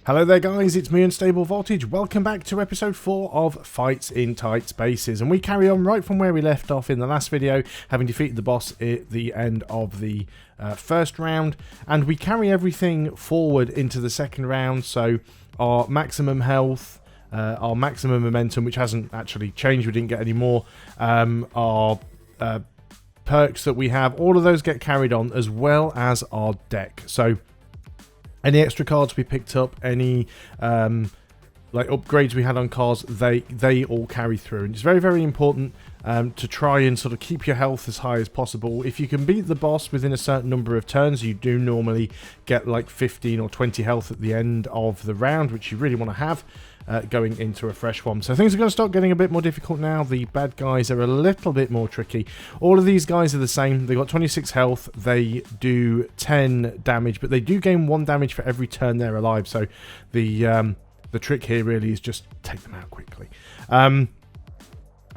Hello there guys, it's me Unstable Voltage. Welcome back to episode 4 of Fights in Tight Spaces, and we carry on right from where we left off in the last video, having defeated the boss at the end of the first round, and we carry everything forward into the second round. So our maximum health, our maximum momentum, which hasn't actually changed, we didn't get any more, our perks that we have, all of those get carried on, as well as our deck. So any extra cards we picked up, any like upgrades we had on cars, they all carry through. And it's very, very important to try and sort of keep your health as high as possible. If you can beat the boss within a certain number of turns, you do normally get like 15 or 20 health at the end of the round, which you really want to have going into a fresh one. So things are going to start getting a bit more difficult now. The bad guys are a little bit more tricky. All of these guys are the same. They've got 26 health. They do 10 damage, but they do gain 1 damage for every turn they're alive. So the trick here really is just take them out quickly.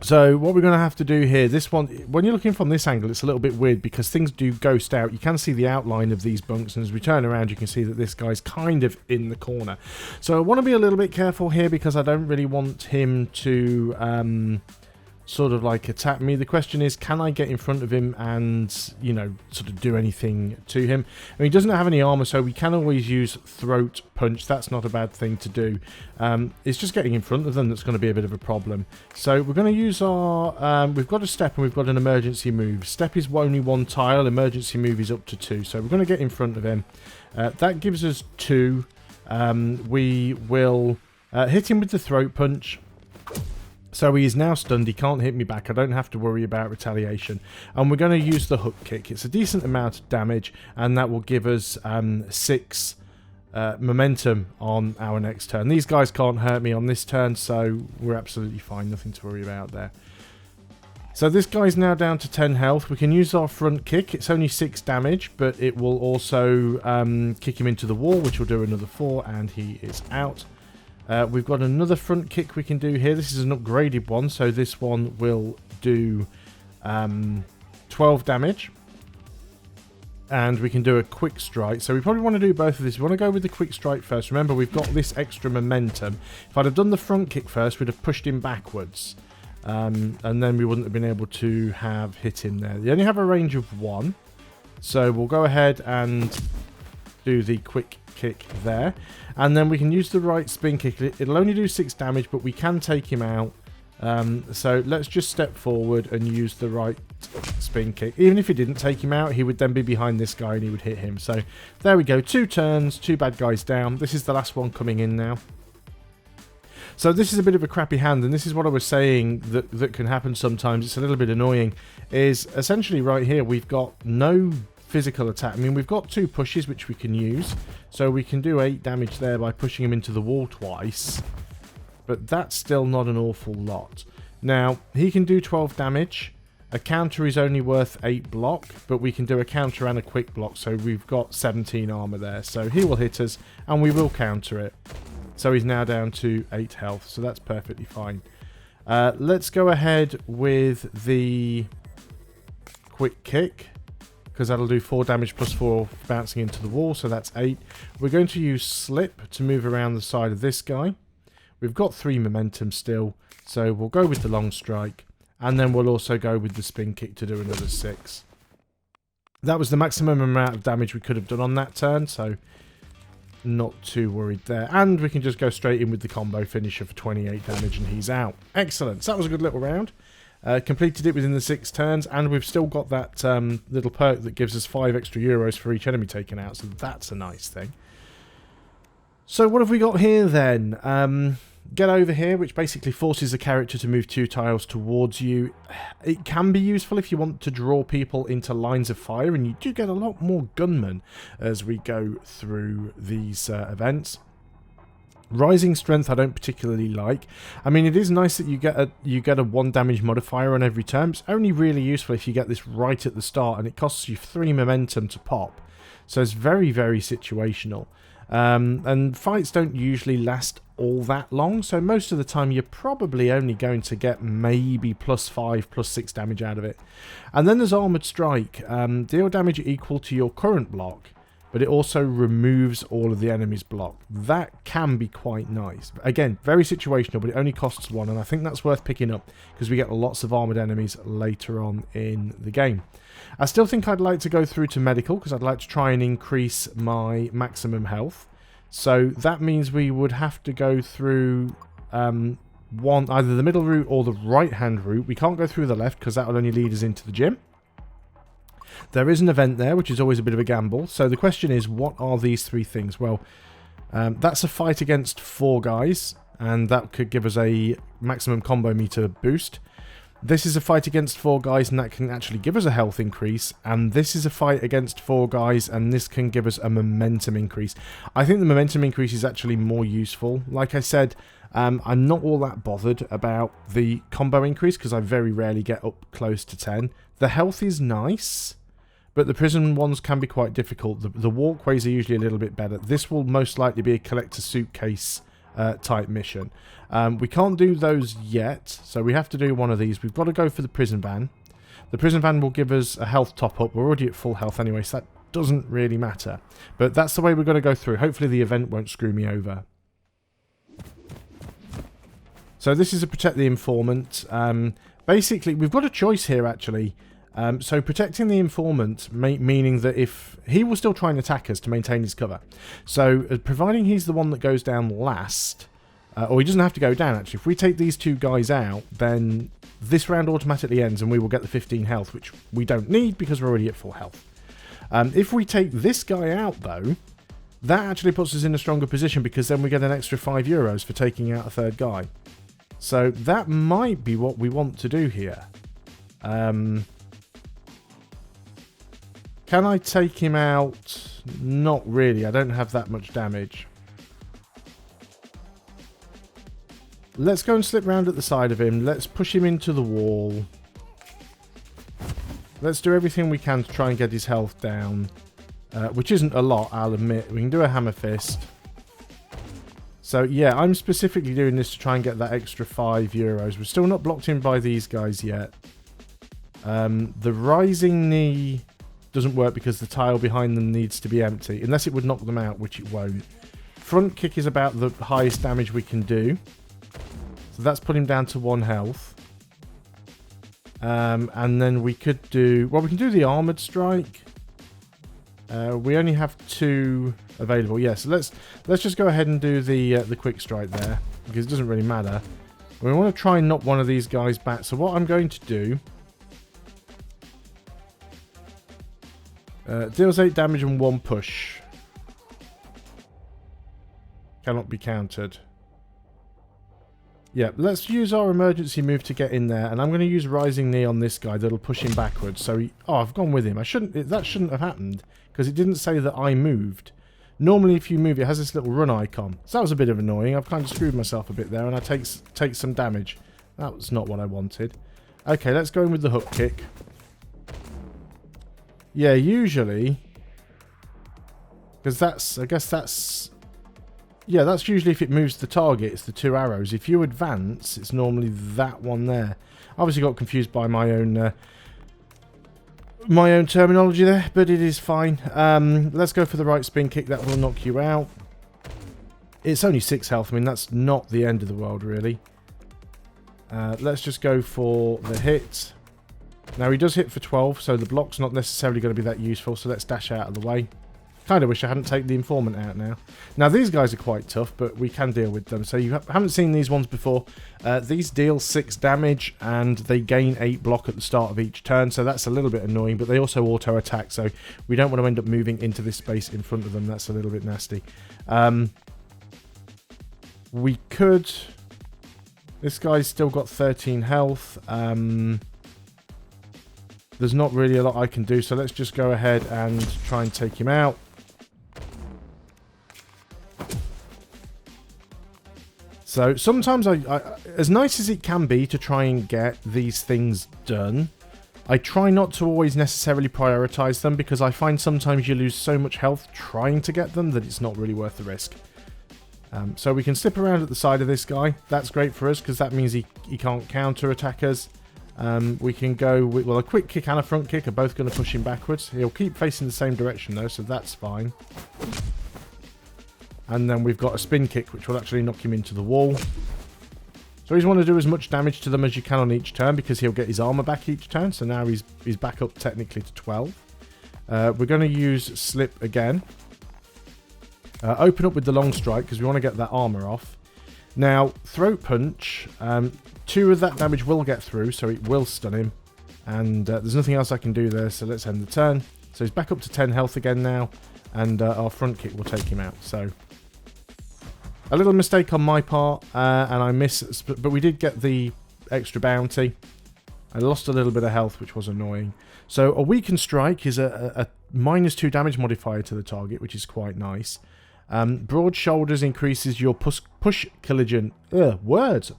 So what we're going to have to do here, this one, when you're looking from this angle, it's a little bit weird because things do ghost out. You can see the outline of these bunks, and as we turn around, you can see that this guy's kind of in the corner. So I want to be a little bit careful here because I don't really want him to sort of like attack me. The question is, can I get in front of him and, you know, sort of do anything to him? I mean, he doesn't have any armor, so we can always use throat punch. That's not a bad thing to do. It's just getting in front of them that's going to be a bit of a problem. So we're going to use our we've got a step and we've got an emergency move. Step is only 1 tile, emergency move is up to 2, so we're going to get in front of him. That gives us 2. We will hit him with the throat punch. So he is now stunned, he can't hit me back, I don't have to worry about retaliation. And we're going to use the hook kick. It's a decent amount of damage, and that will give us 6 momentum on our next turn. These guys can't hurt me on this turn, so we're absolutely fine, nothing to worry about there. So this guy's now down to 10 health. We can use our front kick. It's only 6 damage, but it will also kick him into the wall, which will do another 4, and he is out. We've got another front kick we can do here. This is an upgraded one, so this one will do 12 damage. And we can do a quick strike. So we probably want to do both of this. We want to go with the quick strike first. Remember, we've got this extra momentum. If I'd have done the front kick first, we'd have pushed him backwards. And then we wouldn't have been able to have hit him there. They only have a range of 1. So we'll go ahead and do the quick kick there, and then we can use the right spin kick. It'll only do 6 damage, but we can take him out. So let's just step forward and use the right spin kick. Even if he didn't take him out, he would then be behind this guy and he would hit him. So there we go, 2 turns, 2 bad guys down. This is the last one coming in now. So this is a bit of a crappy hand, and this is what I was saying that can happen sometimes. It's a little bit annoying. Is essentially right here we've got no physical attack. I mean, we've got 2 pushes which we can use, so we can do 8 damage there by pushing him into the wall twice, but that's still not an awful lot. Now he can do 12 damage. A counter is only worth 8 block, but we can do a counter and a quick block, so we've got 17 armor there. So he will hit us and we will counter it. So he's now down to 8 health, so that's perfectly fine. Let's go ahead with the quick kick, because that'll do 4 damage plus 4 bouncing into the wall, so that's 8. We're going to use slip to move around the side of this guy. We've got 3 momentum still, so we'll go with the long strike, and then we'll also go with the spin kick to do another 6. That was the maximum amount of damage we could have done on that turn, so not too worried there. And we can just go straight in with the combo finisher for 28 damage, and he's out. Excellent, so that was a good little round. Completed it within the 6 turns, and we've still got that little perk that gives us 5 extra euros for each enemy taken out, so that's a nice thing. So what have we got here then? Get over here, which basically forces the character to move 2 tiles towards you. It can be useful if you want to draw people into lines of fire, and you do get a lot more gunmen as we go through these events. Rising strength I don't particularly like. I mean, it is nice that you get a 1 damage modifier on every turn. It's only really useful if you get this right at the start, and it costs you 3 momentum to pop. So it's very, very situational. And fights don't usually last all that long, so most of the time you're probably only going to get maybe +5, +6 damage out of it. And then there's Armoured Strike. Deal damage equal to your current block. but it also removes all of the enemy's block. That can be quite nice. Again, very situational, but it only costs 1, and I think that's worth picking up because we get lots of armoured enemies later on in the game. I still think I'd like to go through to medical because I'd like to try and increase my maximum health. So that means we would have to go through either the middle route or the right-hand route. We can't go through the left because that will only lead us into the gym. There is an event there, which is always a bit of a gamble. So the question is, what are these 3 things? Well, that's a fight against 4 guys, and that could give us a maximum combo meter boost. This is a fight against 4 guys, and that can actually give us a health increase. And this is a fight against 4 guys, and this can give us a momentum increase. I think the momentum increase is actually more useful. Like I said, I'm not all that bothered about the combo increase because I very rarely get up close to 10. The health is nice, but the prison ones can be quite difficult. The walkways are usually a little bit better. This will most likely be a collector suitcase type mission. We can't do those yet, so we have to do one of these. We've got to go for the prison van. The prison van will give us a health top up. We're already at full health anyway, so that doesn't really matter. But that's the way we're going to go through. Hopefully the event won't screw me over. So this is a protect the informant. Basically, we've got a choice here, actually. So protecting the informant, meaning that if he will still try and attack us to maintain his cover. So providing he's the one that goes down last, or he doesn't have to go down, actually. If we take these 2 guys out, then this round automatically ends and we will get the 15 health, which we don't need because we're already at full health. If we take this guy out, though, that actually puts us in a stronger position because then we get an extra €5 for taking out a 3rd guy. So that might be what we want to do here. Can I take him out? Not really. I don't have that much damage. Let's go and slip round at the side of him. Let's push him into the wall. Let's do everything we can to try and get his health down. Which isn't a lot, I'll admit. We can do a hammer fist. So yeah, I'm specifically doing this to try and get that extra €5. We're still not blocked in by these guys yet. The rising knee doesn't work because the tile behind them needs to be empty, unless it would knock them out, which it won't. Front kick is about the highest damage we can do. So that's put him down to 1 health. And then we could do... Well, we can do the armoured strike. We only have 2 available. Yes, yeah, so let's just go ahead and do the quick strike there, because it doesn't really matter. We want to try and knock one of these guys back. So what I'm going to do... deals 8 damage and 1 push. Cannot be countered. Yeah, let's use our emergency move to get in there, and I'm going to use Rising Knee on this guy that'll push him backwards. So he... Oh, I've gone with him. That shouldn't have happened, because it didn't say that I moved. Normally, if you move, it has this little run icon. So that was a bit of annoying. I've kind of screwed myself a bit there, and I take some damage. That was not what I wanted. Okay, let's go in with the hook kick. Yeah, usually... Because that's... I guess that's... Yeah, that's usually if it moves the target, it's the 2 arrows. If you advance, it's normally that one there. Obviously got confused by my own terminology there, but it is fine. Let's go for the right spin kick. That will knock you out. It's only 6 health. I mean, that's not the end of the world, really. Let's just go for the hit. Now, he does hit for 12, so the block's not necessarily going to be that useful, so let's dash out of the way. Kind of wish I hadn't taken the informant out now. Now, these guys are quite tough, but we can deal with them. So you haven't seen these ones before. These deal 6 damage, and they gain 8 block at the start of each turn, so that's a little bit annoying, but they also auto-attack, so we don't want to end up moving into this space in front of them. That's a little bit nasty. We could... This guy's still got 13 health. There's not really a lot I can do, so let's just go ahead and try and take him out. So sometimes I as nice as it can be to try and get these things done, I try not to always necessarily prioritize them, because I find sometimes you lose so much health trying to get them that it's not really worth the risk. So we can slip around at the side of this guy. That's great for us because that means he can't counter attack us. We can go with, well, a quick kick and a front kick are both going to push him backwards. He'll keep facing the same direction though, so that's fine. And then we've got a spin kick, which will actually knock him into the wall. So you want to do as much damage to them as you can on each turn, because he'll get his armor back each turn. So now he's back up technically to 12. We're going to use slip again. Open up with the long strike, because we want to get that armor off. Now, throat punch, 2 of that damage will get through, so it will stun him. And there's nothing else I can do there, so let's end the turn. So he's back up to 10 health again now, and our front kick will take him out. So a little mistake on my part, and I missed, but we did get the extra bounty. I lost a little bit of health, which was annoying. So a weakened strike is a -2 damage modifier to the target, which is quite nice. Broad shoulders increases your push collision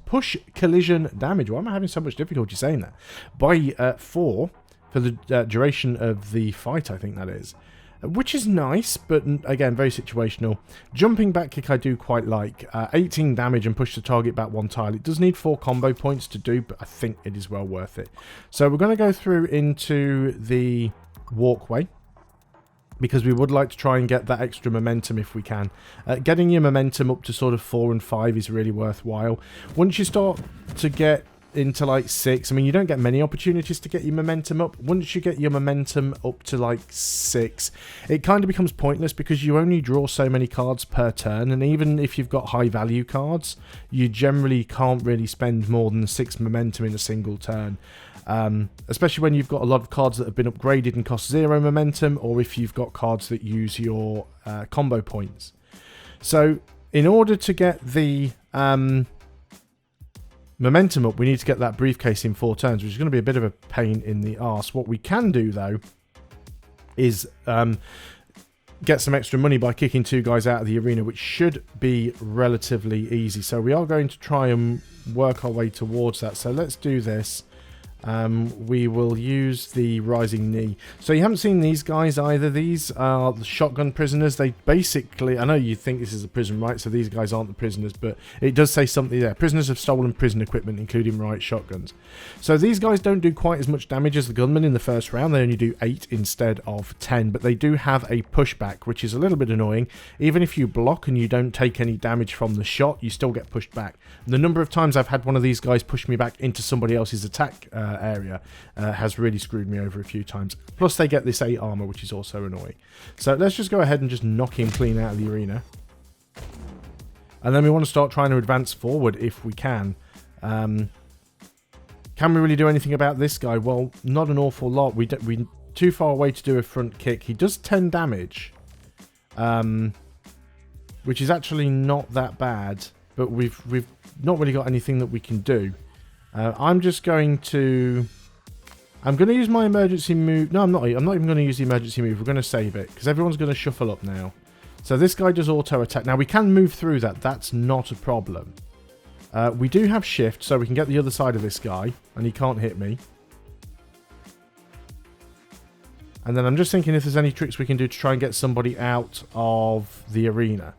push collision damage. Why am I having so much difficulty saying that? By 4 for the duration of the fight, I think that is. Which is nice, but again, very situational. Jumping back kick I do quite like. 18 damage and push the target back 1 tile. It does need 4 combo points to do, but I think it is well worth it. So we're going to go through into the walkway, because we would like to try and get that extra momentum if we can. Getting your momentum up to sort of 4 and 5 is really worthwhile. Once you start to get into like 6, I mean, you don't get many opportunities to get your momentum up. Once you get your momentum up to like 6, it kind of becomes pointless, because you only draw so many cards per turn, and even if you've got high value cards, you generally can't really spend more than 6 momentum in a single turn. Especially when you've got a lot of cards that have been upgraded and cost 0 momentum, or if you've got cards that use your combo points. So in order to get the momentum up, we need to get that briefcase in 4 turns, which is going to be a bit of a pain in the arse. What we can do though is get some extra money by kicking 2 guys out of the arena, which should be relatively easy. So we are going to try and work our way towards that. So let's do this. We will use the rising knee. So you haven't seen these guys either. These are the shotgun prisoners. They basically, I know you think this is a prison, right? So these guys aren't the prisoners, but it does say something there. Prisoners have stolen prison equipment, including riot shotguns. So these guys don't do quite as much damage as the gunmen in the first round. They only do 8 instead of 10, but they do have a pushback, which is a little bit annoying. Even if you block and you don't take any damage from the shot, you still get pushed back. The number of times I've had one of these guys push me back into somebody else's attack area has really screwed me over a few times. Plus they get this 8 armor, which is also annoying. So let's just go ahead and just knock him clean out of the arena. And then we want to start trying to advance forward if we can. Can we really do anything about this guy? Well, not an awful lot. We're too far away to do a front kick. He does 10 damage, which is actually not that bad, but we've not really got anything that we can do. I'm going to use my emergency move. No, I'm not even going to use the emergency move. We're going to save it, because everyone's going to shuffle up now. So this guy does auto attack. Now we can move through that. That's not a problem. We do have shift, so we can get the other side of this guy, and he can't hit me. And then I'm just thinking if there's any tricks we can do to try and get somebody out of the arena.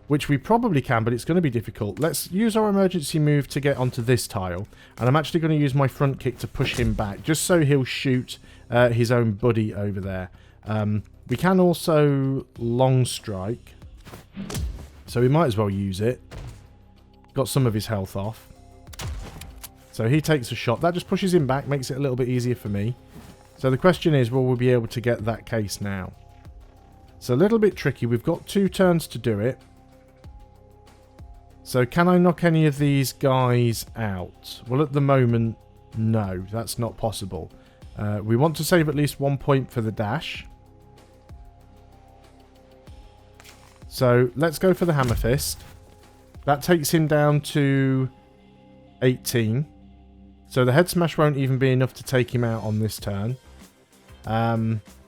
Which we probably can, but it's going to be difficult. Let's use our emergency move to get onto this tile. And I'm actually going to use my front kick to push him back, just so he'll shoot his own buddy over there. We can also long strike, so we might as well use it. Got some of his health off. So he takes a shot. That just pushes him back, makes it a little bit easier for me. So the question is, will we be able to get that case now? It's a little bit tricky. We've got 2 turns to do it. So can I knock any of these guys out? Well, at the moment, no, that's not possible. We want to save at least 1 point for the dash. So let's go for the hammer fist. That takes him down to 18. So the head smash won't even be enough to take him out on this turn.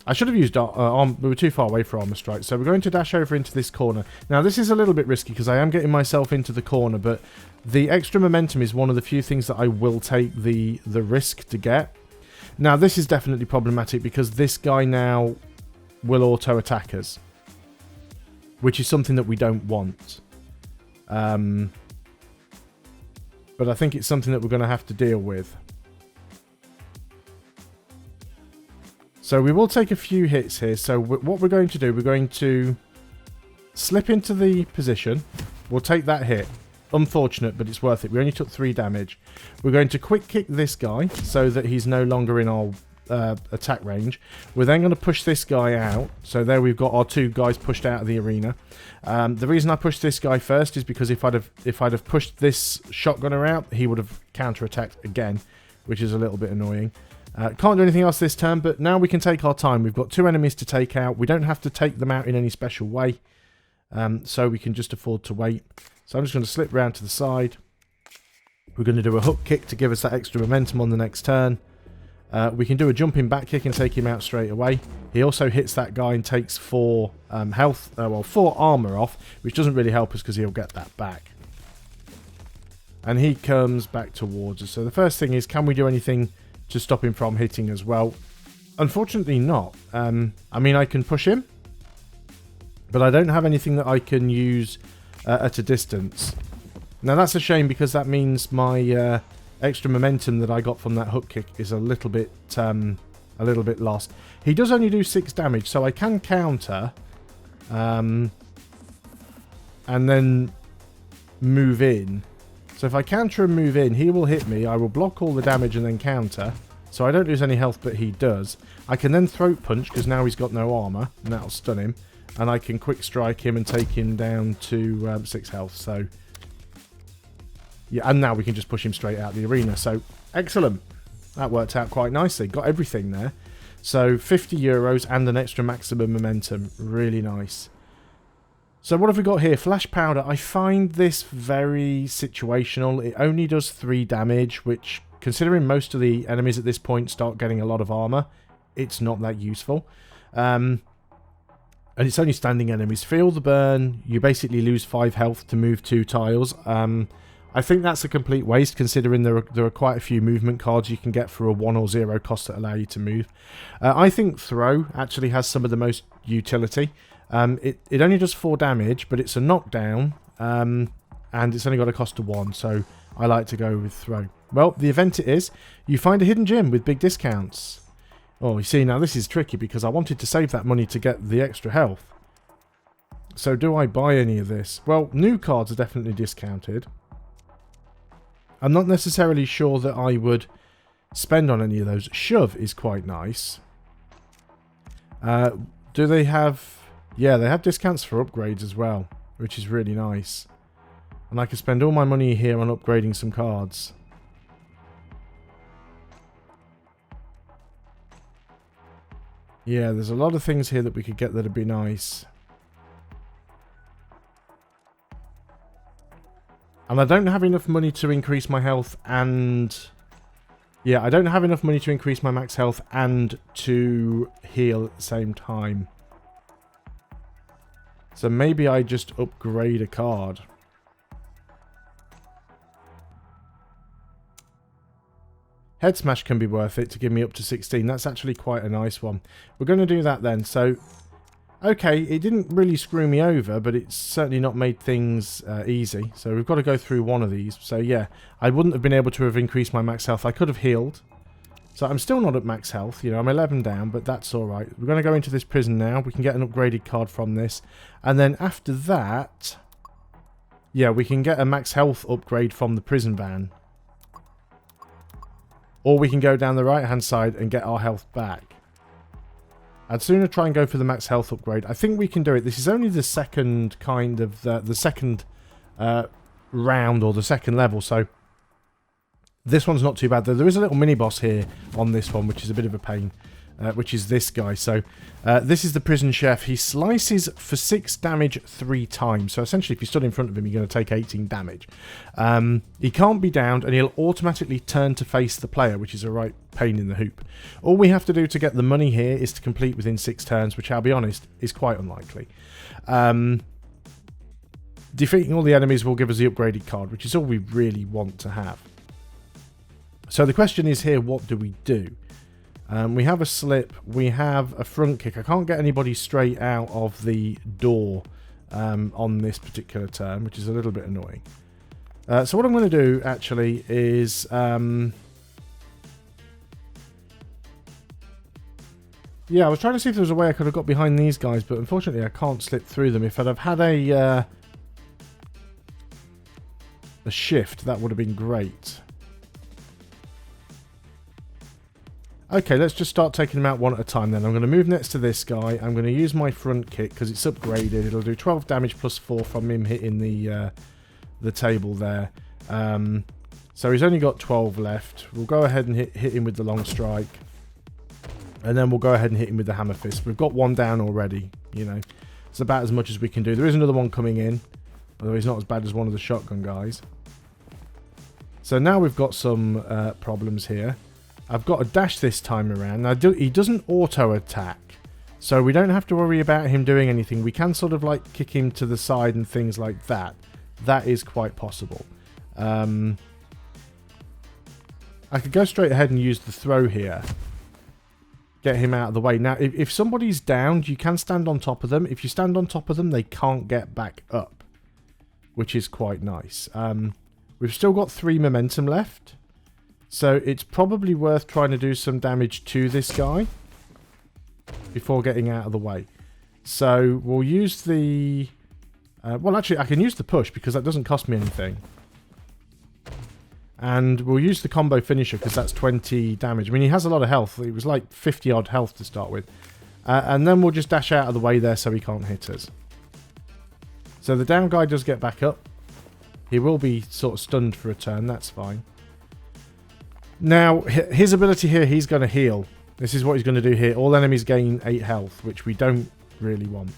I should have used arm. We were too far away for armor strike, so we're going to dash over into this corner. Now this is a little bit risky because I am getting myself into the corner, but the extra momentum is one of the few things that I will take the risk to get. Now this is definitely problematic because this guy now will auto attack us, which is something that we don't want. But I think it's something that we're going to have to deal with. So we will take a few hits here. So what we're going to do, we're going to slip into the position. We'll take that hit. Unfortunate, but it's worth it. We only took 3 damage. We're going to quick kick this guy so that he's no longer in our attack range. We're then going to push this guy out. So there we've got our 2 guys pushed out of the arena. The reason I pushed this guy first is because if I'd have pushed this shotgunner out, he would have counterattacked again, which is a little bit annoying. Can't do anything else this turn, but now we can take our time. We've got 2 enemies to take out. We don't have to take them out in any special way, so we can just afford to wait. So I'm just going to slip round to the side. We're going to do a hook kick to give us that extra momentum on the next turn. We can do a jumping back kick and take him out straight away. He also hits that guy and takes 4 health, 4 armor off, which doesn't really help us because he'll get that back. And he comes back towards us. So the first thing is, can we do anything to stop him from hitting as well? Unfortunately not. I mean, I can push him, but I don't have anything that I can use at a distance. Now that's a shame because that means my extra momentum that I got from that hook kick is a little bit lost. He does only do 6 damage, so I can counter and then move in. So if I counter and move in, he will hit me. I will block all the damage and then counter. So I don't lose any health, but he does. I can then throat punch because now he's got no armor, and that'll stun him. And I can quick strike him and take him down to 6 health. So yeah, and now we can just push him straight out of the arena. So excellent. That worked out quite nicely. Got everything there. So 50 euros and an extra maximum momentum. Really nice. So what have we got here? Flash powder. I find this very situational. It only does 3 damage, which, considering most of the enemies at this point start getting a lot of armor, it's not that useful. And it's only standing enemies. Feel the burn. You basically lose 5 health to move 2 tiles. I think that's a complete waste, considering there are quite a few movement cards you can get for a 1 or 0 cost that allow you to move. I think throw actually has some of the most utility. It only does 4 damage, but it's a knockdown, and it's only got a cost of 1, so I like to go with throw. Well, the event it is, you find a hidden gem with big discounts. Oh, you see, now this is tricky because I wanted to save that money to get the extra health. So do I buy any of this? Well, new cards are definitely discounted. I'm not necessarily sure that I would spend on any of those. Shove is quite nice. Do they have... Yeah, they have discounts for upgrades as well, which is really nice. And I can spend all my money here on upgrading some cards. Yeah, there's a lot of things here that we could get that'd be nice. And I don't have enough money to increase my health and... Yeah, I don't have enough money to increase my max health and to heal at the same time. So maybe I just upgrade a card. Head Smash can be worth it to give me up to 16. That's actually quite a nice one. We're going to do that then. So, okay, it didn't really screw me over, but it's certainly not made things easy. So we've got to go through one of these. So yeah, I wouldn't have been able to have increased my max health. I could have healed. So I'm still not at max health. You know, I'm 11 down, but that's all right. We're going to go into this prison now. We can get an upgraded card from this. And then after that, yeah, we can get a max health upgrade from the prison van. Or we can go down the right-hand side and get our health back. I'd sooner try and go for the max health upgrade. I think we can do it. This is only the second kind of... the second round or the second level, so... This one's not too bad, though. There is a little mini-boss here on this one, which is a bit of a pain. Which is this guy. So, this is the prison chef. He slices for 6 damage 3 times. So, essentially, if you stood in front of him, you're going to take 18 damage. He can't be downed, and he'll automatically turn to face the player, which is a right pain in the hoop. All we have to do to get the money here is to complete within 6 turns, which, I'll be honest, is quite unlikely. Defeating all the enemies will give us the upgraded card, which is all we really want to have. So, the question is here, what do we do? We have a slip, we have a front kick. I can't get anybody straight out of the door on this particular turn, which is a little bit annoying. So what I'm going to do, actually, is... Yeah, I was trying to see if there was a way I could have got behind these guys, but unfortunately I can't slip through them. If I'd have had a shift, that would have been great. Okay, let's just start taking them out one at a time then. I'm going to move next to this guy. I'm going to use my front kick because it's upgraded. It'll do 12 damage plus 4 from him hitting the table there. So he's only got 12 left. We'll go ahead and hit him with the long strike. And then we'll go ahead and hit him with the hammer fist. We've got one down already, you know. It's about as much as we can do. There is another one coming in, although he's not as bad as one of the shotgun guys. So now we've got some problems here. I've got a dash this time around. Now, he doesn't auto-attack, so we don't have to worry about him doing anything. We can sort of like kick him to the side and things like that. That is quite possible. I could go straight ahead and use the throw here. Get him out of the way. Now, if somebody's downed, you can stand on top of them. If you stand on top of them, they can't get back up, which is quite nice. We've still got 3 momentum left, so it's probably worth trying to do some damage to this guy before getting out of the way. So we'll use the... well, actually, I can use the push because that doesn't cost me anything. And we'll use the combo finisher because that's 20 damage. I mean, he has a lot of health. It was like 50 odd health to start with. And then we'll just dash out of the way there so he can't hit us. So the down guy does get back up. He will be sort of stunned for a turn. That's fine. Now, his ability here, he's going to heal. This is what he's going to do here. All enemies gain 8 health, which we don't really want.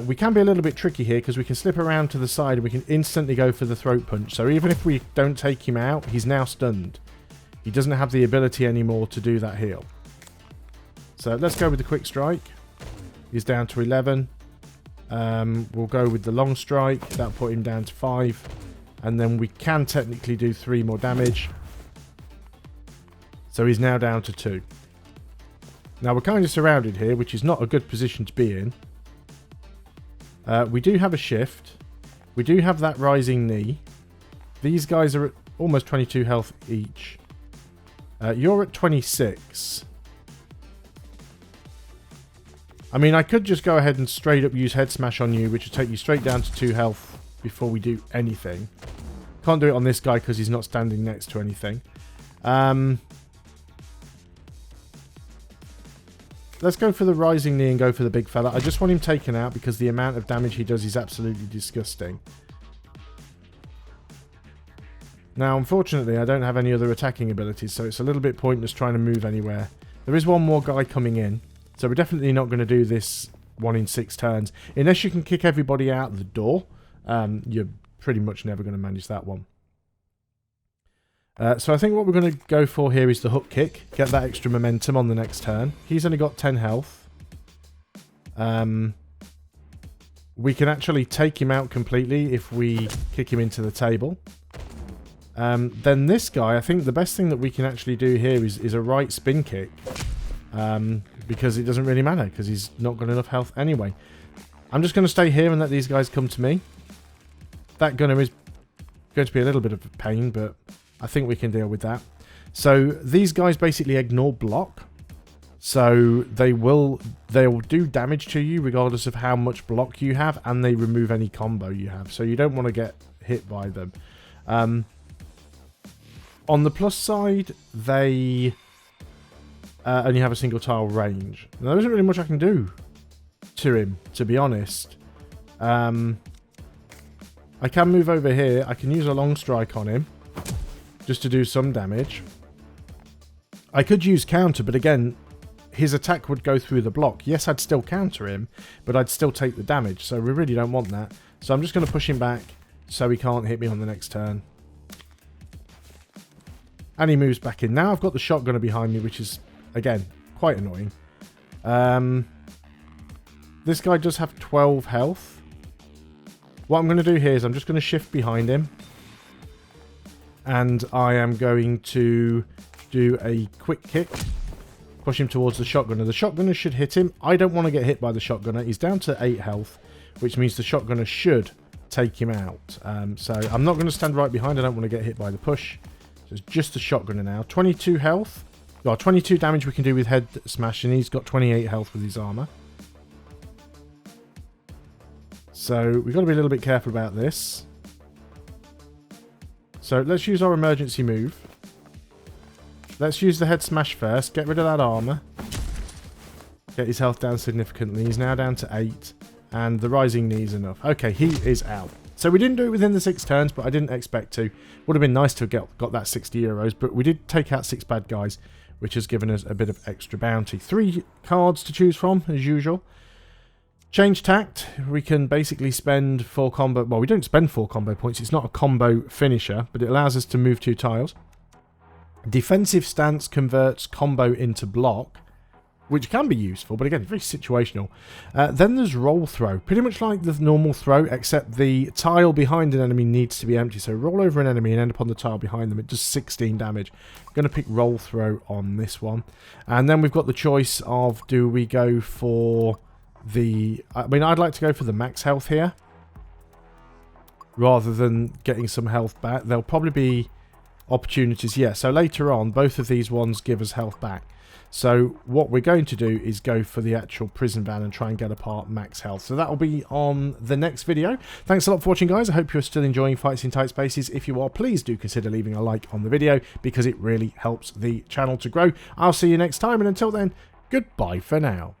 We can be a little bit tricky here because we can slip around to the side and we can instantly go for the throat punch. So even if we don't take him out, he's now stunned. He doesn't have the ability anymore to do that heal. So let's go with the quick strike. He's down to 11. We'll go with the long strike. That'll put him down to 5. And then we can technically do 3 more damage. So he's now down to 2. Now we're kind of surrounded here, which is not a good position to be in. We do have a shift. We do have that rising knee. These guys are at almost 22 health each. You're at 26. I mean, I could just go ahead and straight up use head smash on you, which will take you straight down to 2 health before we do anything. Can't do it on this guy because he's not standing next to anything. Let's go for the rising knee and go for the big fella. I just want him taken out because the amount of damage he does is absolutely disgusting. Now, unfortunately, I don't have any other attacking abilities, so it's a little bit pointless trying to move anywhere. There is one more guy coming in, so we're definitely not going to do this 1 in 6 turns. Unless you can kick everybody out the door, you're pretty much never going to manage that one. So I think what we're going to go for here is the hook kick. Get that extra momentum on the next turn. He's only got 10 health. We can actually take him out completely if we kick him into the table. Then this guy, I think the best thing that we can actually do here is a right spin kick. Because it doesn't really matter because he's not got enough health anyway. I'm just going to stay here and let these guys come to me. That gunner is going to be a little bit of a pain, but I think we can deal with that. So these guys basically ignore block. So they'll do damage to you regardless of how much block you have, and they remove any combo you have. So you don't want to get hit by them. On the plus side, they only have a single tile range. Now, there isn't really much I can do to him, to be honest. I can move over here. I can use a long strike on him just to do some damage. I could use counter, but again, his attack would go through the block. Yes, I'd still counter him, but I'd still take the damage, so we really don't want that. So I'm just going to push him back so he can't hit me on the next turn. And he moves back in. Now I've got the shotgunner behind me, which is, again, quite annoying. This guy does have 12 health. What I'm going to do here is I'm just going to shift behind him. And I am going to do a quick kick. Push him towards the shotgunner. The shotgunner should hit him. I don't want to get hit by the shotgunner. He's down to 8 health, which means the shotgunner should take him out. So I'm not going to stand right behind. I don't want to get hit by the push. So it's just the shotgunner now. 22 health. Well, 22 damage we can do with head smash, and he's got 28 health with his armor. So we've got to be a little bit careful about this. So let's use our emergency move. Let's use the head smash first. Get rid of that armor. Get his health down significantly. He's now down to 8. And the rising knee's enough. Okay, he is out. So we didn't do it within the 6 turns, but I didn't expect to. Would have been nice to have got that 60 euros, but we did take out 6 bad guys, which has given us a bit of extra bounty. 3 cards to choose from, as usual. Change tact. We can basically spend 4 combo... Well, we don't spend 4 combo points. It's not a combo finisher, but it allows us to move 2 tiles. Defensive stance converts combo into block, which can be useful, but again, very situational. Then there's roll throw. Pretty much like the normal throw, except the tile behind an enemy needs to be empty. So roll over an enemy and end up on the tile behind them. It does 16 damage. I'm going to pick roll throw on this one. And then we've got the choice of, do we go for the... I mean, I'd like to go for the max health here, rather than getting some health back. There'll probably be opportunities. Yeah, so later on, both of these ones give us health back. So what we're going to do is go for the actual prison van and try and get apart max health. So that will be on the next video. Thanks a lot for watching, guys. I hope you're still enjoying Fights in Tight Spaces. If you are, please do consider leaving a like on the video, because it really helps the channel to grow. I'll see you next time, and until then, goodbye for now.